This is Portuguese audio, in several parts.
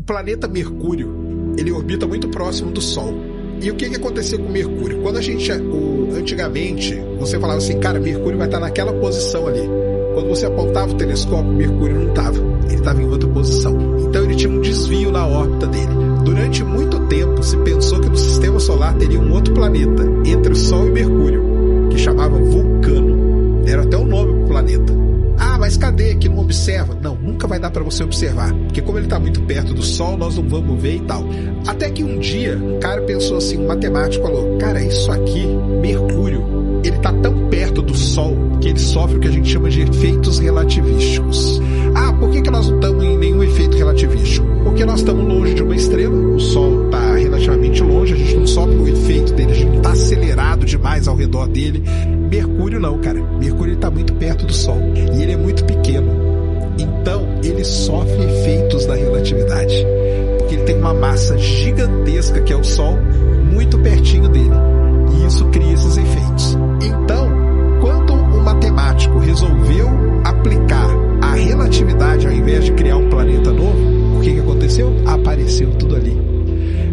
planeta Mercúrio, ele orbita muito próximo do Sol. E o que acontecia com Mercúrio? Quando a gente, antigamente, você falava assim, cara, Mercúrio vai estar naquela posição ali. Quando você apontava o telescópio, Mercúrio não estava. Ele estava em outra posição. Então ele tinha um desvio na órbita dele. Durante muito tempo se pensou que no sistema solar teria um outro planeta entre o Sol e Mercúrio, que chamava Vulcano. Era até o nome do planeta. Ah, mas cadê? Que não observa? Não, nunca vai dar para você observar. Porque como ele está muito perto do Sol, nós não vamos ver e tal. Até que um dia, um cara pensou assim, um matemático falou, cara, isso aqui, Mercúrio, ele está tão perto do Sol que ele sofre o que a gente chama de efeitos relativísticos. Ah, por que nós não estamos em nenhum efeito relativístico? Porque nós estamos longe de uma estrela, o Sol está relativamente longe, a gente não sofre o efeito dele, a gente não está acelerado demais ao redor dele. Mercúrio não, cara. Mercúrio está muito perto do Sol e ele é muito pequeno. Então, ele sofre efeitos da relatividade, porque ele tem uma massa gigantesca, que é o Sol, muito pertinho dele. E isso cria esses efeitos. Então, quando um matemático resolveu aplicar a relatividade ao invés de criar um planeta novo, o que aconteceu? Apareceu tudo ali.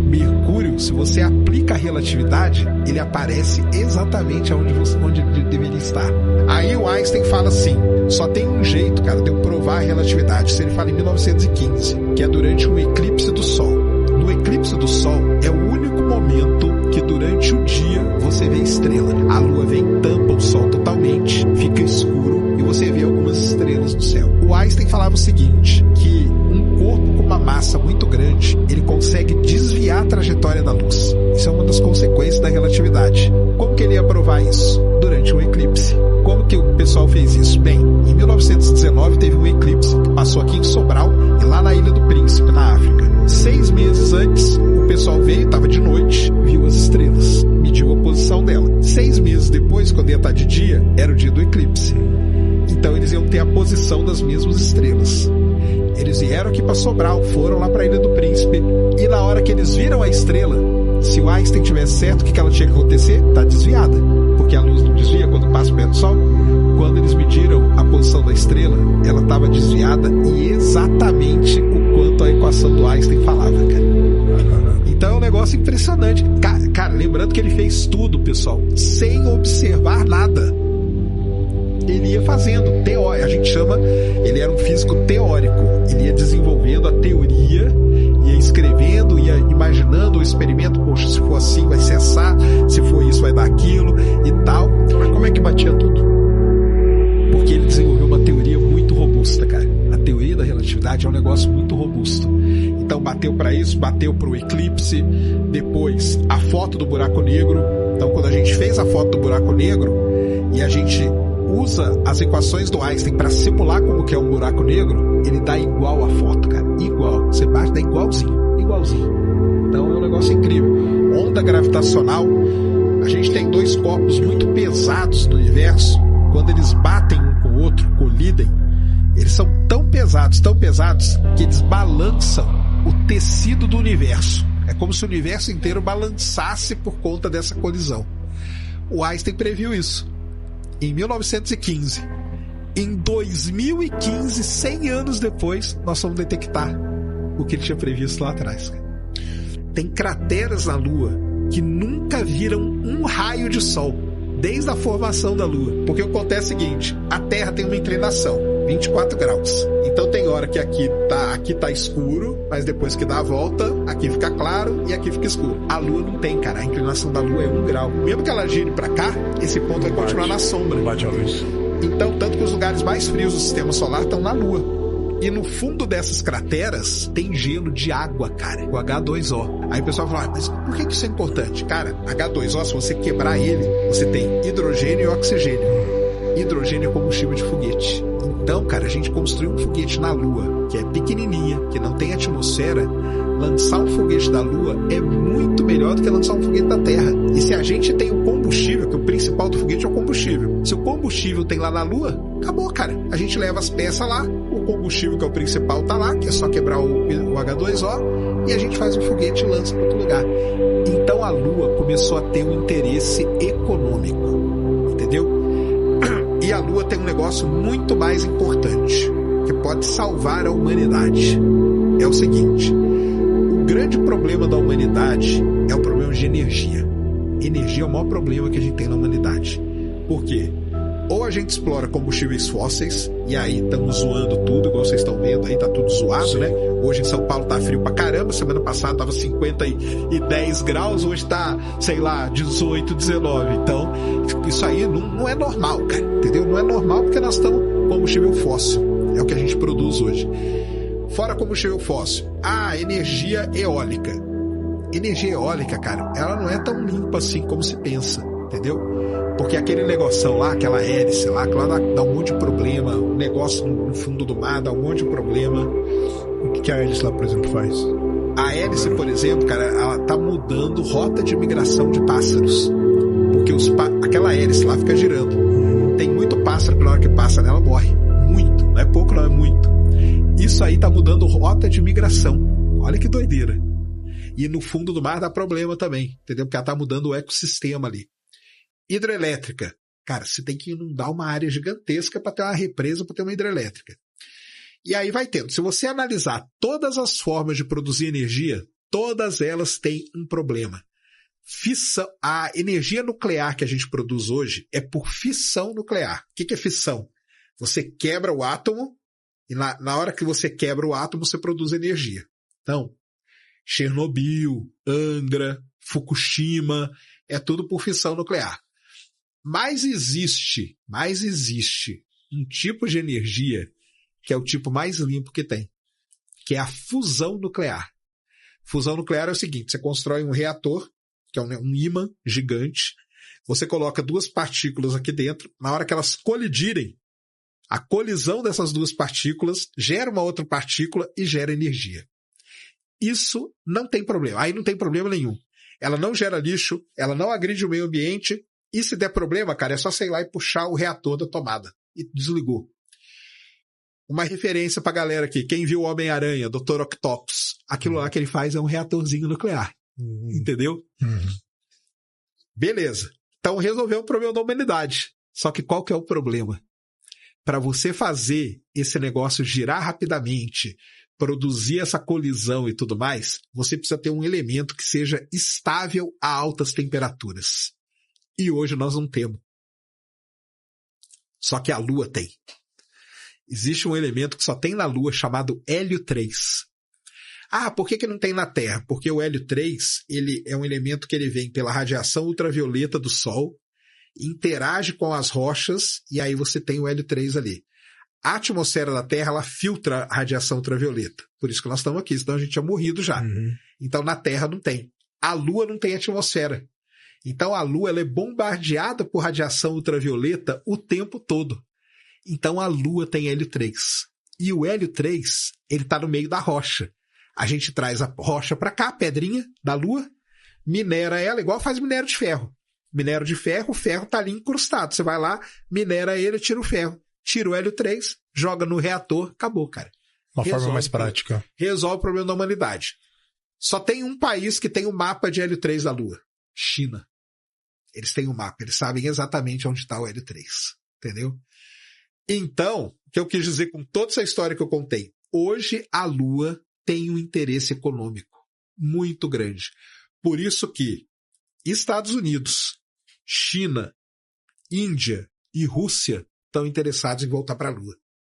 Mercúrio, se você aplica a relatividade, ele aparece exatamente onde ele deveria estar. Aí o Einstein fala assim, só tem um jeito, cara, de eu provar a relatividade. Isso ele fala em 1915, que é durante um eclipse do Sol. No eclipse do Sol é o único momento que durante o dia você vê estrela. A Lua vem e tampa o Sol totalmente, fica escuro e você vê algumas estrelas no céu. O Einstein falava o seguinte, que um corpo com uma massa muito grande, ele consegue desviar a trajetória da luz. Isso é uma das consequências da relatividade. Como que ele ia provar isso? Durante um eclipse. Como que o pessoal fez isso? Bem, em 1919 teve um eclipse que passou aqui em Sobral e lá na Ilha do Príncipe, na África. 6 meses antes, o pessoal veio, estava de noite, viu as estrelas, mediu a posição dela. 6 meses depois, quando ia estar de dia, era o dia do eclipse. Então eles iam ter a posição das mesmas estrelas. Eles vieram aqui para Sobral, foram lá para a Ilha do Príncipe, e na hora que eles viram a estrela, se o Einstein tivesse certo, o que ela tinha que acontecer? Está desviada, porque a luz não desvia quando passa perto do Sol. Quando eles mediram a posição da estrela, ela estava desviada e exatamente o quanto a equação do Einstein falava, cara. Então é um negócio impressionante. Cara, lembrando que ele fez tudo, pessoal, sem observar nada. Ele ia fazendo, a gente chama, ele era um físico teórico, ele ia desenvolvendo a teoria, ia escrevendo, ia imaginando o experimento, poxa, se for assim vai ser assado, se for isso vai dar aquilo e tal. Mas como é que batia tudo? Porque ele desenvolveu uma teoria muito robusta, cara. A teoria da relatividade é um negócio muito robusto. Então bateu para isso, bateu para o eclipse, depois a foto do buraco negro. Então quando a gente fez a foto do buraco negro e a gente usa as equações do Einstein para simular como que é um buraco negro, ele dá igual a foto, cara. Igual. Você bate, dá igualzinho. Então é um negócio incrível. Onda gravitacional, a gente tem 2 corpos muito pesados no universo. Quando eles batem um com o outro, colidem, eles são tão pesados, que eles balançam o tecido do universo. É como se o universo inteiro balançasse por conta dessa colisão. O Einstein previu isso em 1915. Em 2015, 100 anos depois, nós vamos detectar o que ele tinha previsto lá atrás. Tem crateras na Lua que nunca viram um raio de Sol desde a formação da Lua. Porque acontece o seguinte, a Terra tem uma inclinação, 24 graus. Então tem hora que aqui tá escuro, mas depois que dá a volta, aqui fica claro e aqui fica escuro. A Lua não tem, cara. A inclinação da Lua é 1 grau. Mesmo que ela gire pra cá, esse ponto vai continuar na sombra. Bate a luz. Então, tanto que os lugares mais frios do sistema solar estão na Lua. E no fundo dessas crateras tem gelo de água, cara, o H2O. Aí o pessoal fala, mas por que isso é importante? Cara, H2O, se você quebrar ele, você tem hidrogênio e oxigênio. Hidrogênio é combustível de foguete. Então, cara, a gente construiu um foguete na Lua, que é pequenininha, que não tem atmosfera. Lançar um foguete da Lua é muito melhor do que lançar um foguete da Terra. E se a gente tem o combustível, que o principal do foguete é o combustível. Se o combustível tem lá na Lua, acabou, cara. A gente leva as peças lá, o combustível, que é o principal, tá lá, que é só quebrar o H2O, e a gente faz um foguete e lança para outro lugar. Então a Lua começou a ter um interesse econômico, entendeu? E a Lua tem um negócio muito mais importante, que pode salvar a humanidade. É o seguinte, grande problema da humanidade é o problema de energia. Energia é o maior problema que a gente tem na humanidade. Por quê? Ou a gente explora combustíveis fósseis, e aí estamos zoando tudo, igual vocês estão vendo aí, tá tudo zoado, Sim. né? Hoje em São Paulo tá frio pra caramba, semana passada tava 10 graus, hoje tá, sei lá, 18, 19. Então, isso aí não é normal, cara, entendeu? Não é normal porque nós estamos com combustível fóssil, é o que a gente produz hoje. Fora combustível fóssil, energia eólica. Energia eólica, cara, ela não é tão limpa assim como se pensa, entendeu? Porque aquele negoção lá, aquela hélice lá, aquela dá um monte de problema, o negócio no fundo do mar dá um monte de problema. O que a hélice lá, por exemplo, faz? A hélice, por exemplo, cara, ela tá mudando rota de migração de pássaros. Porque aquela hélice lá fica girando. Tem muito pássaro que na hora que passa nela morre. Muito, não é pouco, não é muito. Isso aí tá mudando rota de migração. Olha que doideira. E no fundo do mar dá problema também, entendeu? Porque ela tá mudando o ecossistema ali. Hidrelétrica. Cara, você tem que inundar uma área gigantesca para ter uma represa, para ter uma hidrelétrica. E aí vai tendo. Se você analisar todas as formas de produzir energia, todas elas têm um problema. A energia nuclear que a gente produz hoje é por fissão nuclear. O que é fissão? Você quebra o átomo e na hora que você quebra o átomo, você produz energia. Então, Chernobyl, Angra, Fukushima, é tudo por fissão nuclear. Mas existe um tipo de energia que é o tipo mais limpo que tem, que é a fusão nuclear. Fusão nuclear é o seguinte, você constrói um reator, que é um ímã gigante, você coloca duas partículas aqui dentro, na hora que elas colidirem, a colisão dessas duas partículas gera uma outra partícula e gera energia. Isso não tem problema, aí não tem problema nenhum. Ela não gera lixo, ela não agride o meio ambiente, e se der problema, cara, é só sei lá e puxar o reator da tomada. E desligou. Uma referência pra galera aqui. Quem viu o Homem-Aranha, Dr. Octopus, aquilo lá que ele faz é um reatorzinho nuclear. Entendeu? Beleza. Então resolveu o problema da humanidade. Só que qual que é o problema? Para você fazer esse negócio girar rapidamente, produzir essa colisão e tudo mais, você precisa ter um elemento que seja estável a altas temperaturas. E hoje nós não temos. Só que a Lua tem. Existe um elemento que só tem na Lua chamado hélio 3. Por que não tem na Terra? Porque o hélio 3, ele é um elemento que ele vem pela radiação ultravioleta do Sol, interage com as rochas e aí você tem o hélio 3 ali. A atmosfera da Terra, ela filtra a radiação ultravioleta. Por isso que nós estamos aqui, senão a gente tinha morrido já. Então na Terra não tem. A Lua não tem atmosfera. Então a Lua ela é bombardeada por radiação ultravioleta o tempo todo. Então a Lua tem hélio 3. E o hélio 3, ele está no meio da rocha. A gente traz a rocha para cá, a pedrinha da Lua, minera ela, igual faz minério de ferro. Minério de ferro, o ferro está ali incrustado. Você vai lá, minera ele, tira o ferro. Tira o hélio 3, joga no reator, acabou, cara. Uma forma mais prática. Resolve o problema da humanidade. Só tem um país que tem o mapa de hélio 3 da Lua. China. Eles têm um mapa, eles sabem exatamente onde está o hélio 3. Entendeu? Então, o que eu quis dizer com toda essa história que eu contei? Hoje a Lua tem um interesse econômico muito grande. Por isso que Estados Unidos, China, Índia e Rússia estão interessados em voltar para a Lua.